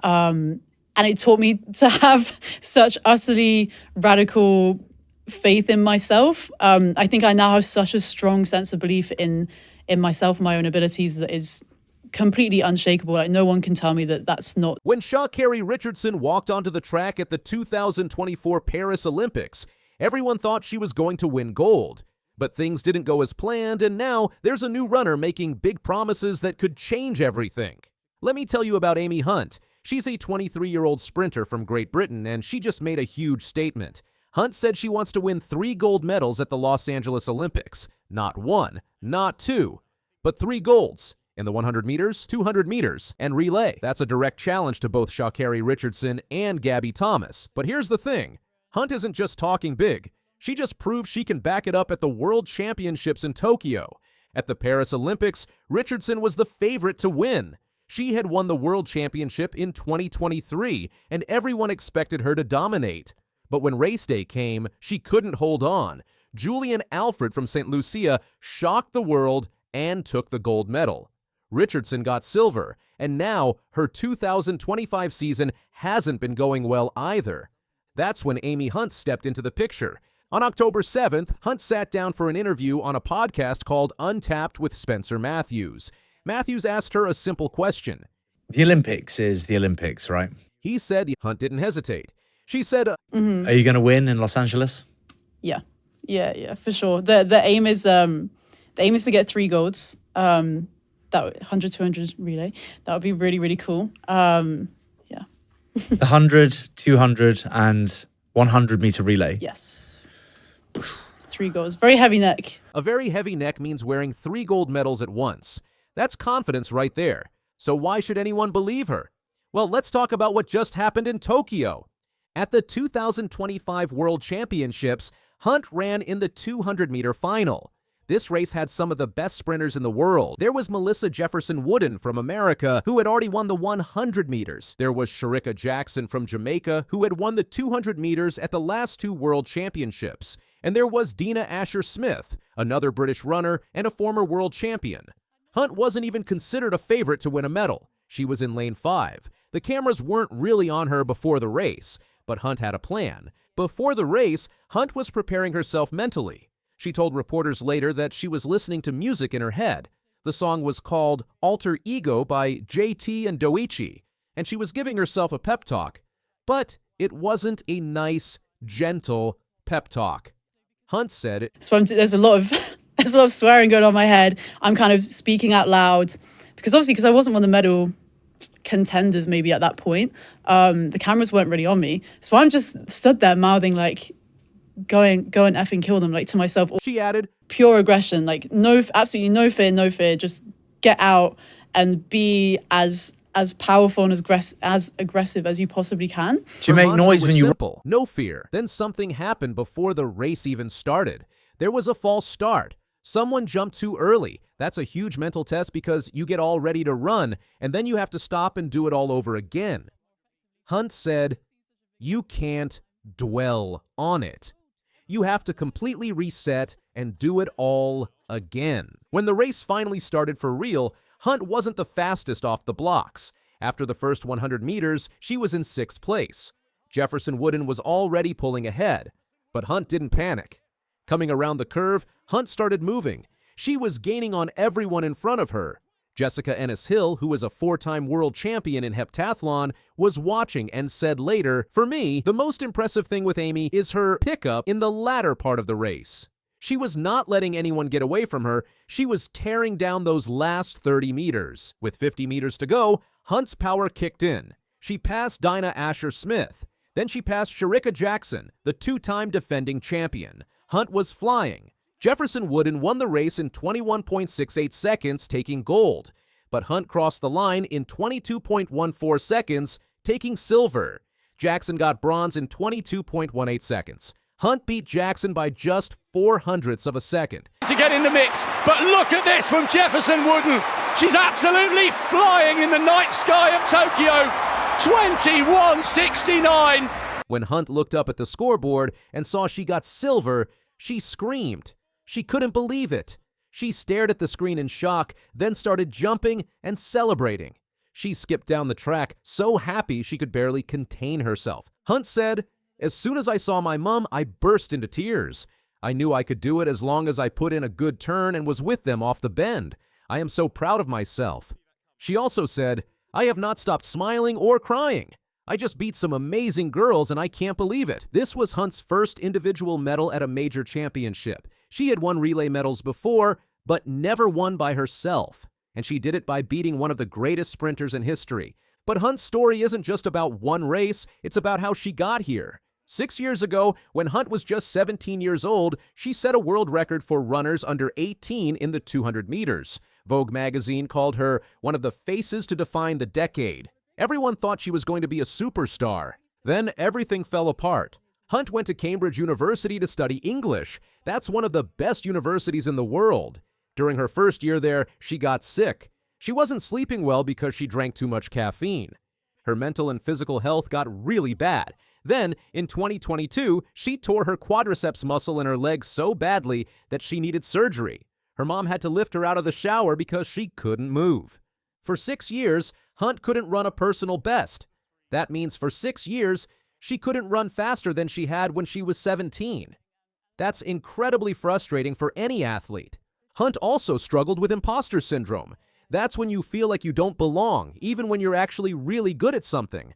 And it taught me to have such utterly radical faith in myself. I think I now have such a strong sense of belief in myself, my own abilities, that is completely unshakable. Like, no one can tell me that that's not. When Sha'Carri Richardson walked onto the track at the 2024 Paris Olympics, everyone thought she was going to win gold. But things didn't go as planned, and now there's a new runner making big promises that could change everything. Let me tell you about Amy Hunt. She's a 23-year-old sprinter from Great Britain, and she just made a huge statement. Hunt said she wants to win 3 gold medals at the Los Angeles Olympics. Not 1, not 2, but 3 golds. In the 100 meters, 200 meters, and relay. That's a direct challenge to both Sha'Carri Richardson and Gabby Thomas. But here's the thing. Hunt isn't just talking big. She just proved she can back it up at the World Championships in Tokyo. At the Paris Olympics, Richardson was the favorite to win. She had won the World Championship in 2023, and everyone expected her to dominate. But when race day came, she couldn't hold on. Julian Alfred from St. Lucia shocked the world and took the gold medal. Richardson got silver, and now her 2025 season hasn't been going well either. That's when Amy Hunt stepped into the picture. On October 7th, Hunt sat down for an interview on a podcast called Untapped with Spencer Matthews. Matthews asked her a simple question. The Olympics is the Olympics, right? He said. Hunt didn't hesitate. She said, Are you going to win in Los Angeles? Yeah, for sure. The aim is to get 3 golds. That 100, 200 relay. That would be really, really cool. The 100, 200, and 100 meter relay. Yes. 3 golds. Very heavy neck. A very heavy neck means wearing 3 gold medals at once. That's confidence right there. So why should anyone believe her? Well, let's talk about what just happened in Tokyo. At the 2025 World Championships, Hunt ran in the 200-meter final. This race had some of the best sprinters in the world. There was Melissa Jefferson Wooden from America, who had already won the 100 meters. There was Cherotich Jackson from Jamaica, who had won the 200 meters at the last 2 World Championships. And there was Dina Asher-Smith, another British runner and a former world champion. Hunt wasn't even considered a favorite to win a medal. She was in lane 5. The cameras weren't really on her before the race, but Hunt had a plan. Before the race, Hunt was preparing herself mentally. She told reporters later that she was listening to music in her head. The song was called Alter Ego by JT and Doichi, and she was giving herself a pep talk. But it wasn't a nice, gentle pep talk. Hunt said, There's a lot of swearing going on in my head. I'm kind of speaking out loud because I wasn't one of the medal contenders maybe at that point. The cameras weren't really on me. So I'm just stood there mouthing like, go and effing kill them, like, to myself. She added, pure aggression, like absolutely no fear, just get out and be as powerful and as aggressive as you possibly can. Do you make noise when you... Simple, no fear. Then something happened before the race even started. There was a false start. Someone jumped too early. That's a huge mental test because you get all ready to run, and then you have to stop and do it all over again. Hunt said, you can't dwell on it. You have to completely reset and do it all again. When the race finally started for real, Hunt wasn't the fastest off the blocks. After the first 100 meters, she was in 6th place. Jefferson Wooden was already pulling ahead, but Hunt didn't panic. Coming around the curve, Hunt started moving. She was gaining on everyone in front of her. Jessica Ennis-Hill, who is a 4-time world champion in heptathlon, was watching and said later, for me, the most impressive thing with Amy is her pickup in the latter part of the race. She was not letting anyone get away from her. She was tearing down those last 30 meters. With 50 meters to go, Hunt's power kicked in. She passed Dina Asher-Smith. Then she passed Cherotich Jackson, the 2-time defending champion. Hunt was flying. Jefferson Wooden won the race in 21.68 seconds, taking gold. But Hunt crossed the line in 22.14 seconds, taking silver. Jackson got bronze in 22.18 seconds. Hunt beat Jackson by just 0.04 of a second. To get in the mix, but look at this from Jefferson Wooden. She's absolutely flying in the night sky of Tokyo. 21.69. When Hunt looked up at the scoreboard and saw she got silver, she screamed. She couldn't believe it. She stared at the screen in shock, then started jumping and celebrating. She skipped down the track, so happy she could barely contain herself. Hunt said, "As soon as I saw my mom, I burst into tears. I knew I could do it as long as I put in a good turn and was with them off the bend. I am so proud of myself." She also said, "I have not stopped smiling or crying. I just beat some amazing girls and I can't believe it." This was Hunt's first individual medal at a major championship. She had won relay medals before, but never won by herself. And she did it by beating one of the greatest sprinters in history. But Hunt's story isn't just about one race, it's about how she got here. 6 years ago, when Hunt was just 17 years old, she set a world record for runners under 18 in the 200 meters. Vogue magazine called her one of the faces to define the decade. Everyone thought she was going to be a superstar. Then everything fell apart. Hunt went to Cambridge University to study English. That's one of the best universities in the world. During her first year there, she got sick. She wasn't sleeping well because she drank too much caffeine. Her mental and physical health got really bad. Then, in 2022, she tore her quadriceps muscle in her leg so badly that she needed surgery. Her mom had to lift her out of the shower because she couldn't move. For 6 years, Hunt couldn't run a personal best. That means for 6 years, she couldn't run faster than she had when she was 17. That's incredibly frustrating for any athlete. Hunt also struggled with imposter syndrome. That's when you feel like you don't belong, even when you're actually really good at something.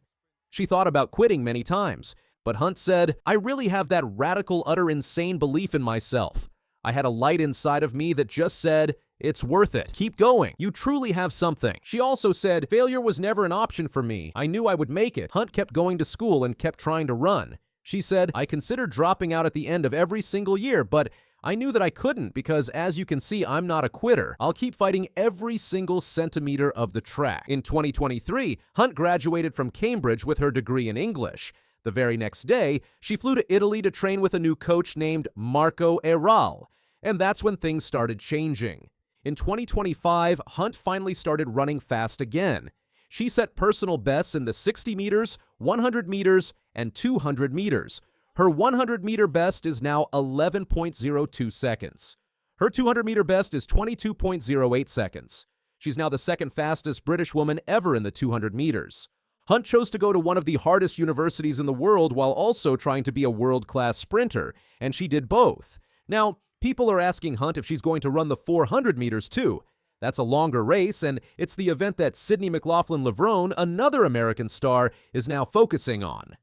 She thought about quitting many times, but Hunt said, "I really have that radical, utter insane belief in myself. I had a light inside of me that just said, it's worth it. Keep going. You truly have something." She also said, "Failure was never an option for me. I knew I would make it." Hunt kept going to school and kept trying to run. She said, "I considered dropping out at the end of every single year, but I knew that I couldn't because, as you can see, I'm not a quitter. I'll keep fighting every single centimeter of the track." In 2023, Hunt graduated from Cambridge with her degree in English. The very next day, she flew to Italy to train with a new coach named Marco Eral. And that's when things started changing. In 2025, Hunt finally started running fast again. She set personal bests in the 60 meters, 100 meters, and 200 meters. Her 100-meter best is now 11.02 seconds. Her 200-meter best is 22.08 seconds. She's now the second fastest British woman ever in the 200 meters. Hunt chose to go to one of the hardest universities in the world while also trying to be a world-class sprinter, and she did both. Now, people are asking Hunt if she's going to run the 400 meters too. That's a longer race, and it's the event that Sydney McLaughlin-Levrone, another American star, is now focusing on.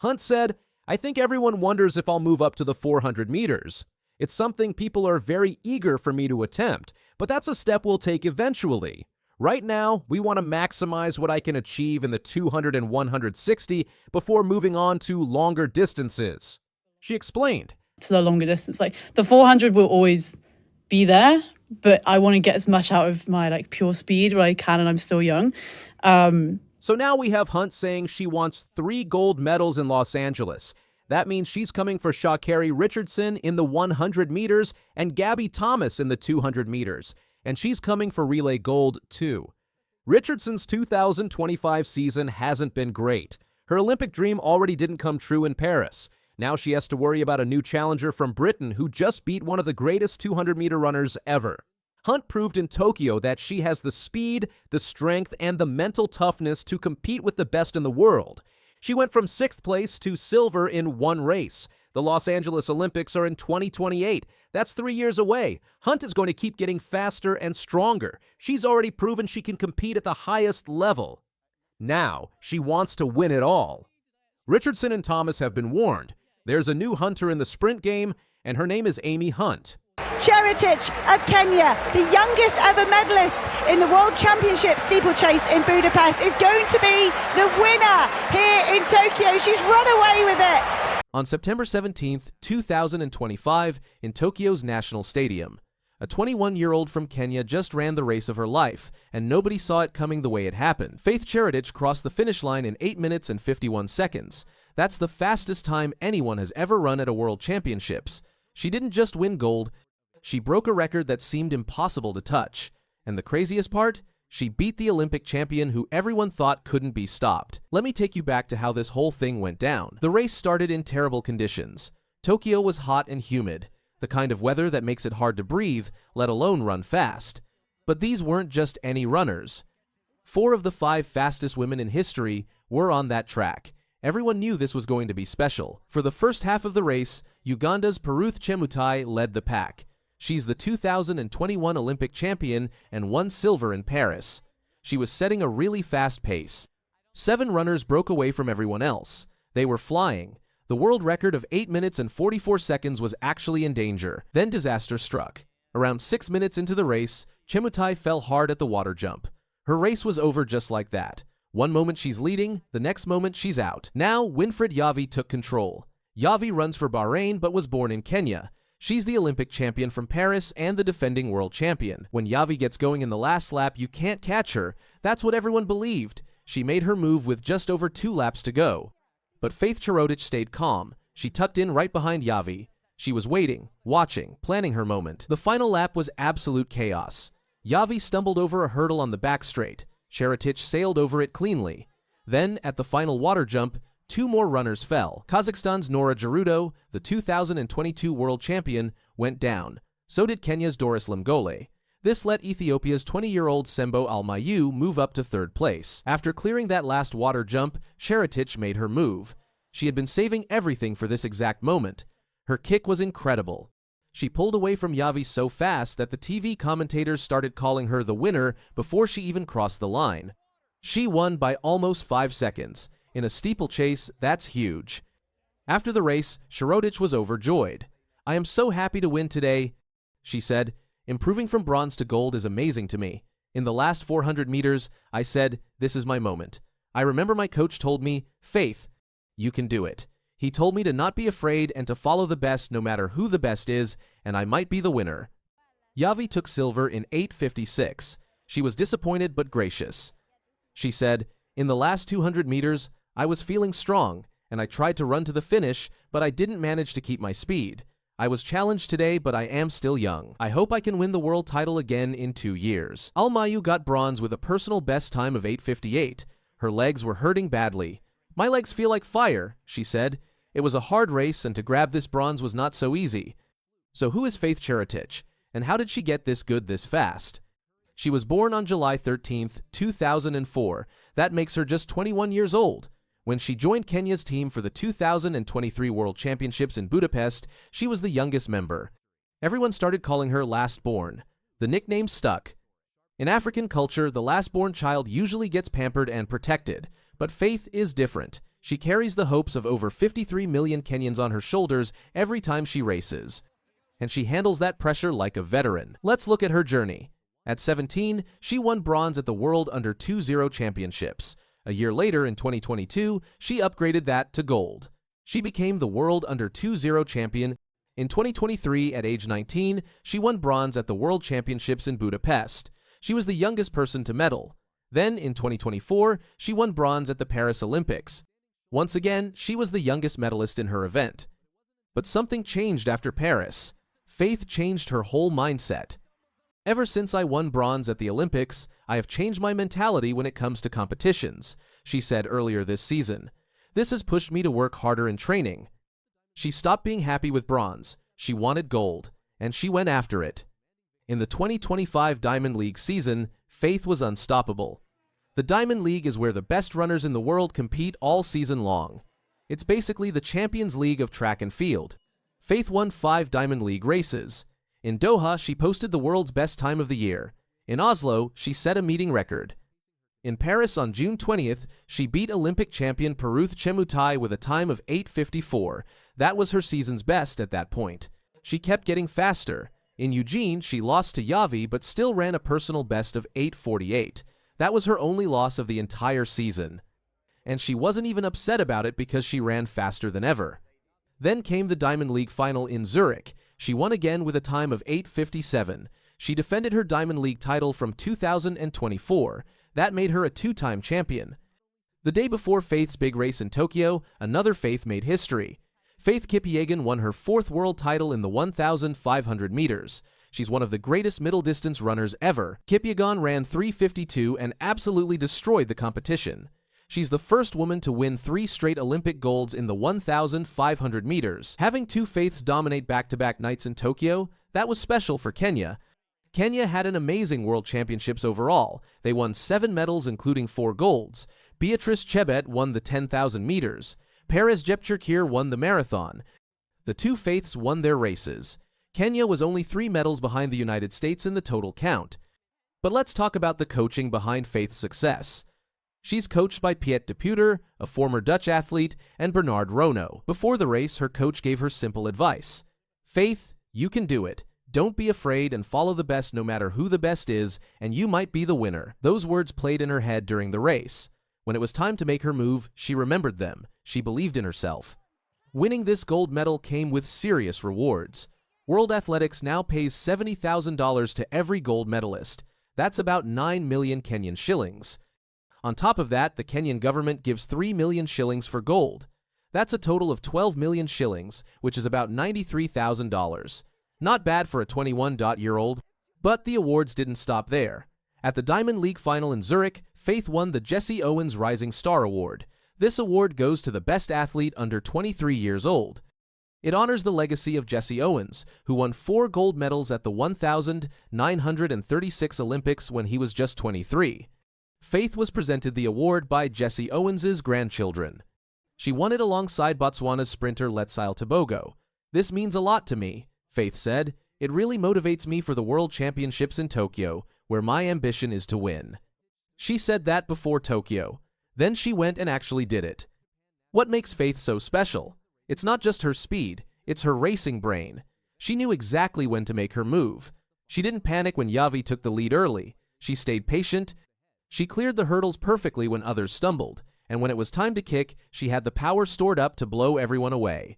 Hunt said, "I think everyone wonders if I'll move up to the 400 meters. It's something people are very eager for me to attempt, but that's a step we'll take eventually. Right now, we want to maximize what I can achieve in the 200 and 160 before moving on to longer distances." She explained. To the longer distance, like the 400 will always be there, but I want to get as much out of my pure speed where I can, and I'm still young. So now we have Hunt saying she wants 3 gold medals in Los Angeles. That means she's coming for Sha'Carri Richardson in the 100 meters and Gabby Thomas in the 200 meters. And she's coming for relay gold too. Richardson's 2025 season hasn't been great. Her Olympic dream already didn't come true in Paris. Now she has to worry about a new challenger from Britain who just beat one of the greatest 200-meter runners ever. Hunt proved in Tokyo that she has the speed, the strength, and the mental toughness to compete with the best in the world. She went from 6th place to silver in one race. The Los Angeles Olympics are in 2028. That's 3 years away. Hunt is going to keep getting faster and stronger. She's already proven she can compete at the highest level. Now, she wants to win it all. Richardson and Thomas have been warned. There's a new hunter in the sprint game, and her name is Amy Hunt. Cherotich of Kenya, the youngest ever medalist in the World Championship steeplechase in Budapest, is going to be the winner here in Tokyo. She's run away with it. On September 17th, 2025, in Tokyo's National Stadium, a 21-year-old from Kenya just ran the race of her life, and nobody saw it coming the way it happened. Faith Cherotich crossed the finish line in 8 minutes and 51 seconds. That's the fastest time anyone has ever run at a World Championships. She didn't just win gold, she broke a record that seemed impossible to touch. And the craziest part? She beat the Olympic champion who everyone thought couldn't be stopped. Let me take you back to how this whole thing went down. The race started in terrible conditions. Tokyo was hot and humid, the kind of weather that makes it hard to breathe, let alone run fast. But these weren't just any runners. 4 of the 5 fastest women in history were on that track. Everyone knew this was going to be special. For the first half of the race, Uganda's Peruth Chemutai led the pack. She's the 2021 Olympic champion and won silver in Paris. She was setting a really fast pace. 7 runners broke away from everyone else. They were flying. The world record of 8 minutes and 44 seconds was actually in danger. Then disaster struck. Around 6 minutes into the race, Chemutai fell hard at the water jump. Her race was over just like that. One moment she's leading, the next moment she's out. Now, Winfred Yavi took control. Yavi runs for Bahrain but was born in Kenya. She's the Olympic champion from Paris and the defending world champion. When Yavi gets going in the last lap, you can't catch her. That's what everyone believed. She made her move with just over 2 laps to go. But Faith Cherotich stayed calm. She tucked in right behind Yavi. She was waiting, watching, planning her moment. The final lap was absolute chaos. Yavi stumbled over a hurdle on the back straight. Cherotich sailed over it cleanly. Then, at the final water jump, 2 more runners fell. Kazakhstan's Nora Gerudo, the 2022 world champion, went down. So did Kenya's Doris Limgole. This let Ethiopia's 20-year-old Sembo Almayu move up to 3rd place. After clearing that last water jump, Cherotich made her move. She had been saving everything for this exact moment. Her kick was incredible. She pulled away from Yavi so fast that the TV commentators started calling her the winner before she even crossed the line. She won by almost 5 seconds. In a steeplechase, that's huge. After the race, Cherotich was overjoyed. "I am so happy to win today," she said. "Improving from bronze to gold is amazing to me. In the last 400 meters, I said, this is my moment. I remember my coach told me, Faith, you can do it. He told me to not be afraid and to follow the best no matter who the best is, and I might be the winner." Yavi took silver in 8:56. She was disappointed but gracious. She said, "In the last 200 meters, I was feeling strong, and I tried to run to the finish, but I didn't manage to keep my speed. I was challenged today, but I am still young. I hope I can win the world title again in 2 years." Almayu got bronze with a personal best time of 8:58. Her legs were hurting badly. "My legs feel like fire," she said. "It was a hard race, and to grab this bronze was not so easy." So who is Faith Cherotich, and how did she get this good this fast? She was born on July 13th, 2004. That makes her just 21 years old. When she joined Kenya's team for the 2023 World Championships in Budapest, she was the youngest member. Everyone started calling her last-born. The nickname stuck. In African culture, the last-born child usually gets pampered and protected, but Faith is different. She carries the hopes of over 53 million Kenyans on her shoulders every time she races. And she handles that pressure like a veteran. Let's look at her journey. At 17, she won bronze at the World Under-20 Championships. A year later, in 2022, she upgraded that to gold. She became the World Under-20 champion. In 2023, at age 19, she won bronze at the World Championships in Budapest. She was the youngest person to medal. Then, in 2024, she won bronze at the Paris Olympics. Once again, she was the youngest medalist in her event. But something changed after Paris. Faith changed her whole mindset. "Ever since I won bronze at the Olympics, I have changed my mentality when it comes to competitions," she said earlier this season. "This has pushed me to work harder in training." She stopped being happy with bronze. She wanted gold, and she went after it. In the 2025 Diamond League season, Faith was unstoppable. The Diamond League is where the best runners in the world compete all season long. It's basically the Champions League of track and field. Faith won 5 Diamond League races. In Doha, she posted the world's best time of the year. In Oslo, she set a meeting record. In Paris on June 20th, she beat Olympic champion Peruth Chemutai with a time of 8:54. That was her season's best at that point. She kept getting faster. In Eugene, she lost to Yavi but still ran a personal best of 8:48. That was her only loss of the entire season. And she wasn't even upset about it because she ran faster than ever. Then came the Diamond League final in Zurich. She won again with a time of 8:57. She defended her Diamond League title from 2024. That made her a 2-time champion. The day before Faith's big race in Tokyo, another Faith made history. Faith Kipyegon won her 4th world title in the 1,500 meters. She's one of the greatest middle-distance runners ever. Kipyegon ran 3:52 and absolutely destroyed the competition. She's the first woman to win 3 straight Olympic golds in the 1,500 meters. Having 2 Faiths dominate back-to-back nights in Tokyo, that was special for Kenya. Kenya had an amazing World Championships overall. They won 7 medals including 4 golds. Beatrice Chebet won the 10,000 meters. Perez Jepchirkir won the marathon. The two Faiths won their races. Kenya was only 3 medals behind the United States in the total count. But let's talk about the coaching behind Faith's success. She's coached by Piet de Puter, a former Dutch athlete, and Bernard Rono. Before the race, her coach gave her simple advice. Faith, you can do it. Don't be afraid and follow the best no matter who the best is, and you might be the winner. Those words played in her head during the race. When it was time to make her move, she remembered them. She believed in herself. Winning this gold medal came with serious rewards. World Athletics now pays $70,000 to every gold medalist. That's about 9 million Kenyan shillings. On top of that, the Kenyan government gives 3 million shillings for gold. That's a total of 12 million shillings, which is about $93,000. Not bad for a 21-year-old. But the awards didn't stop there. At the Diamond League final in Zurich, Faith won the Jesse Owens Rising Star Award. This award goes to the best athlete under 23 years old. It honors the legacy of Jesse Owens, who won 4 gold medals at the 1936 Olympics when he was just 23. Faith was presented the award by Jesse Owens's grandchildren. She won it alongside Botswana's sprinter Letsail Tebogo. "This means a lot to me," Faith said. "It really motivates me for the World Championships in Tokyo, where my ambition is to win." She said that before Tokyo. Then she went and actually did it. What makes Faith so special? It's not just her speed, it's her racing brain. She knew exactly when to make her move. She didn't panic when Yavi took the lead early. She stayed patient. She cleared the hurdles perfectly when others stumbled, and when it was time to kick, she had the power stored up to blow everyone away.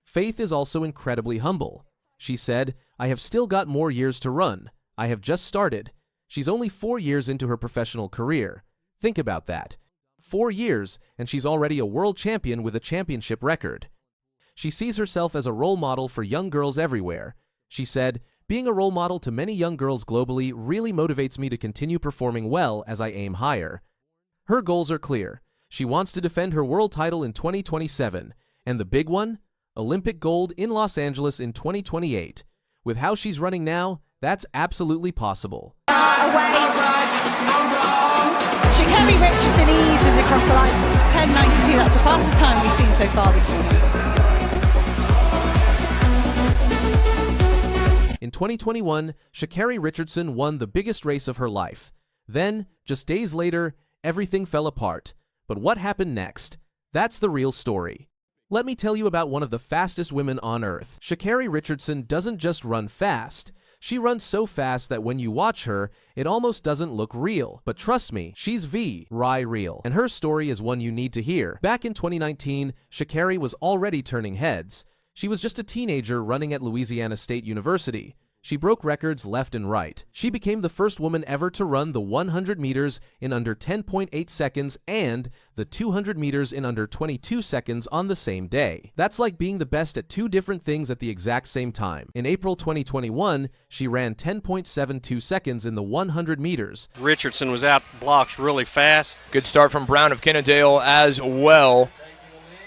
Faith is also incredibly humble. She said, "I have still got more years to run. I have just started." She's only 4 years into her professional career. Think about that. 4 years, and she's already a world champion with a championship record. She sees herself as a role model for young girls everywhere. She said, "Being a role model to many young girls globally really motivates me to continue performing well as I aim higher." Her goals are clear. She wants to defend her world title in 2027, and the big one? Olympic gold in Los Angeles in 2028. With how she's running now, that's absolutely possible. Sha'Carri Richardson eases across the line. 10.92, that's the fastest time we've seen so far this morning. In 2021, Sha'Carri Richardson won the biggest race of her life. Then, just days later, everything fell apart. But what happened next? That's the real story. Let me tell you about one of the fastest women on earth. Sha'Carri Richardson doesn't just run fast. She runs so fast that when you watch her, it almost doesn't look real. But trust me, she's real. And her story is one you need to hear. Back in 2019, Sha'Carri was already turning heads. She was just a teenager running at Louisiana State University. She broke records left and right. She became the first woman ever to run the 100 meters in under 10.8 seconds and the 200 meters in under 22 seconds on the same day. That's like being the best at 2 different things at the exact same time. In April 2021, she ran 10.72 seconds in the 100 meters. Richardson was out blocks really fast. Good start from Brown of Kennedale as well.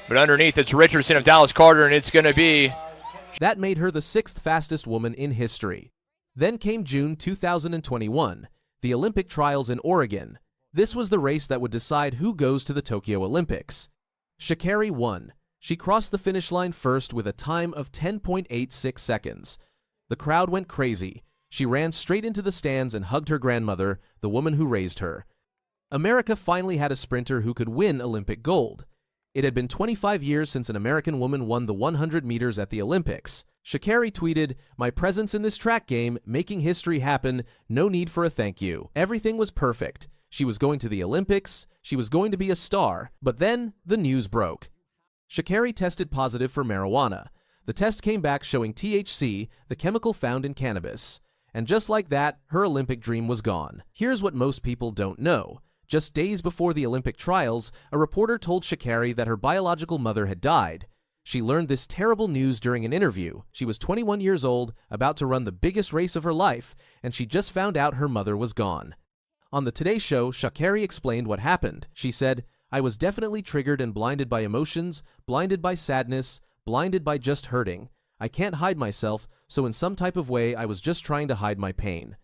But underneath, it's Richardson of Dallas Carter, and it's going to be... That made her the 6th fastest woman in history. Then came June 2021, the Olympic trials in Oregon. This was the race that would decide who goes to the Tokyo Olympics. Sha'Carri won. She crossed the finish line first with a time of 10.86 seconds. The crowd went crazy. She ran straight into the stands and hugged her grandmother, the woman who raised her. America finally had a sprinter who could win Olympic gold. It had been 25 years since an American woman won the 100 meters at the Olympics. Sha'Carri tweeted, "My presence in this track game, making history happen, no need for a thank you. Everything was perfect. She was going to the Olympics, she was going to be a star." But then, the news broke. Sha'Carri tested positive for marijuana. The test came back showing THC, the chemical found in cannabis. And just like that, her Olympic dream was gone. Here's what most people don't know. Just days before the Olympic trials, a reporter told Sha'Carri that her biological mother had died. She learned this terrible news during an interview. She was 21 years old, about to run the biggest race of her life, and she just found out her mother was gone. On the Today Show, Sha'Carri explained what happened. She said, "I was definitely triggered and blinded by emotions, blinded by sadness, blinded by just hurting. I can't hide myself, so in some type of way I was just trying to hide my pain."